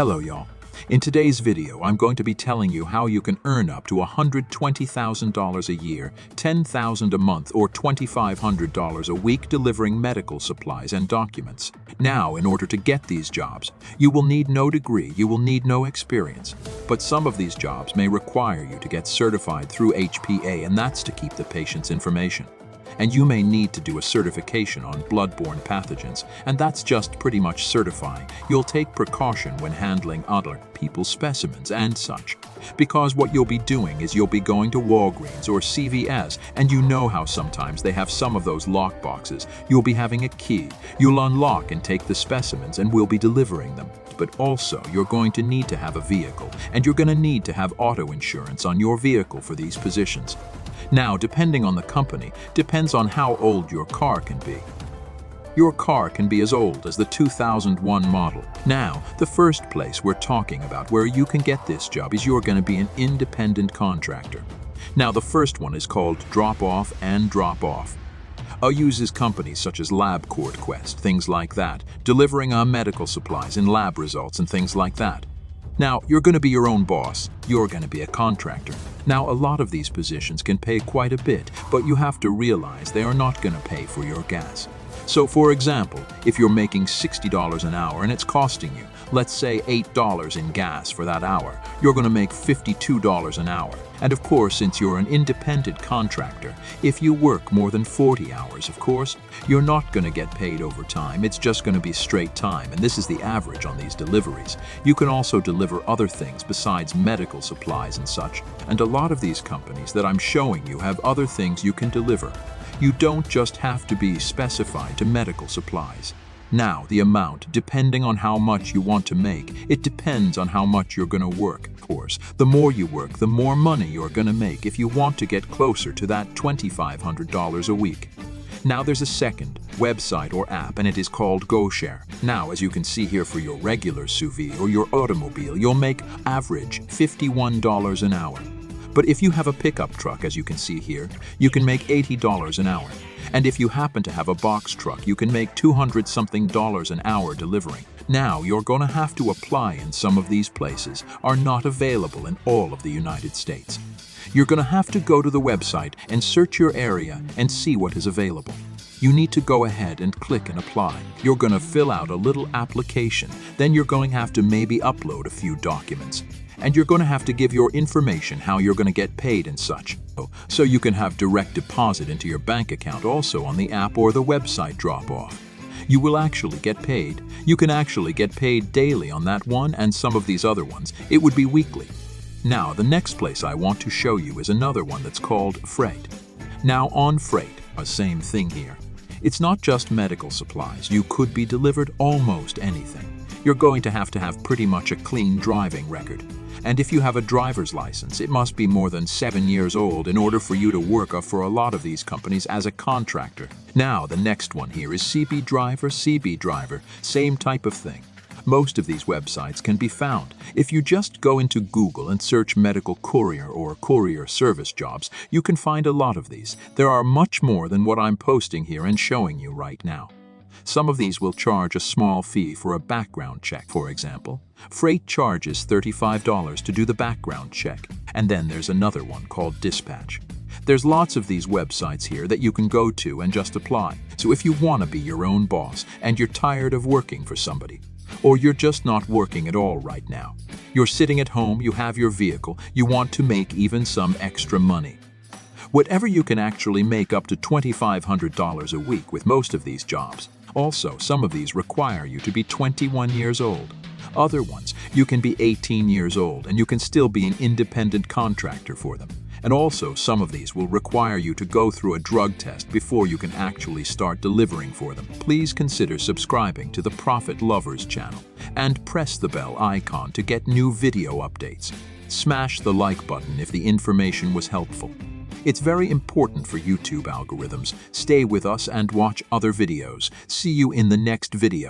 Hello y'all. In today's video, I'm going to be telling you how you can earn up to $120,000 a year, $10,000 a month, or $2,500 a week delivering medical supplies and documents. Now, in order to get these jobs, you will need no degree, you will need no experience. But some of these jobs may require you to get certified through HPA, and that's to keep the patient's information. And you may need to do a certification on bloodborne pathogens, and that's just pretty much certifying. You'll take precaution when handling other people's specimens and such. Because what you'll be doing is you'll be going to Walgreens or CVS, and you know how sometimes they have some of those lock boxes. You'll be having a key. You'll unlock and take the specimens, and we'll be delivering them. But also, you're going to need to have a vehicle, and you're going to need to have auto insurance on your vehicle for these positions. Now, depending on the company, depends on how old your car can be. Your car can be as old as the 2001 model. Now, the first place we're talking about where you can get this job is you're going to be an independent contractor. Now, the first one is called drop-off and drop-off. Uses companies such as LabCorp Quest, things like that, delivering medical supplies and lab results and things like that. Now, you're going to be your own boss. You're going to be a contractor. Now, a lot of these positions can pay quite a bit, but you have to realize they are not going to pay for your gas. So, for example, if you're making $60 an hour and it's costing you, let's say $8 in gas for that hour, you're going to make $52 an hour. And of course, since you're an independent contractor, if you work more than 40 hours, of course, you're not going to get paid overtime. It's just going to be straight time, and this is the average on these deliveries. You can also deliver other things besides medical supplies and such, and a lot of these companies that I'm showing you have other things you can deliver. You don't just have to be specified to medical supplies. Now, the amount, depending on how much you want to make, it depends on how much you're going to work, of course. The more you work, the more money you're going to make if you want to get closer to that $2,500 a week. Now, there's a second website or app, and it is called GoShare. Now, as you can see here, for your regular sous vide or your automobile, you'll make average $51 an hour. But if you have a pickup truck, as you can see here, you can make $80 an hour. And if you happen to have a box truck, you can make $200-something an hour delivering. Now, you're going to have to apply, and some of these places are not available in all of the United States. You're going to have to go to the website and search your area and see what is available. You need to go ahead and click and apply. You're going to fill out a little application. Then you're going to have to maybe upload a few documents. And you're going to have to give your information, how you're going to get paid and such. So you can have direct deposit into your bank account also on the app or the website drop-off. You will actually get paid. You can actually get paid daily on that one, and some of these other ones, it would be weekly. Now, the next place I want to show you is another one that's called Freight. Now, on Freight, same thing here. It's not just medical supplies. You could be delivered almost anything. You're going to have pretty much a clean driving record. And if you have a driver's license, it must be more than 7 years old in order for you to work for a lot of these companies as a contractor. Now, the next one here is CB driver, same type of thing. Most of these websites can be found. If you just go into Google and search medical courier or courier service jobs, you can find a lot of these. There are much more than what I'm posting here and showing you right now. Some of these will charge a small fee for a background check, for example. Freight charges $35 to do the background check, and then there's another one called Dispatch. There's lots of these websites here that you can go to and just apply. So if you want to be your own boss and you're tired of working for somebody, or you're just not working at all right now, you're sitting at home, you have your vehicle, you want to make even some extra money. Whatever you can actually make up to $2,500 a week with most of these jobs. Also, some of these require you to be 21 years old. Other ones, you can be 18 years old and you can still be an independent contractor for them. And also, some of these will require you to go through a drug test before you can actually start delivering for them. Please consider subscribing to the Profit Lovers channel and press the bell icon to get new video updates. Smash the like button if the information was helpful. It's very important for YouTube algorithms. Stay with us and watch other videos. See you in the next video.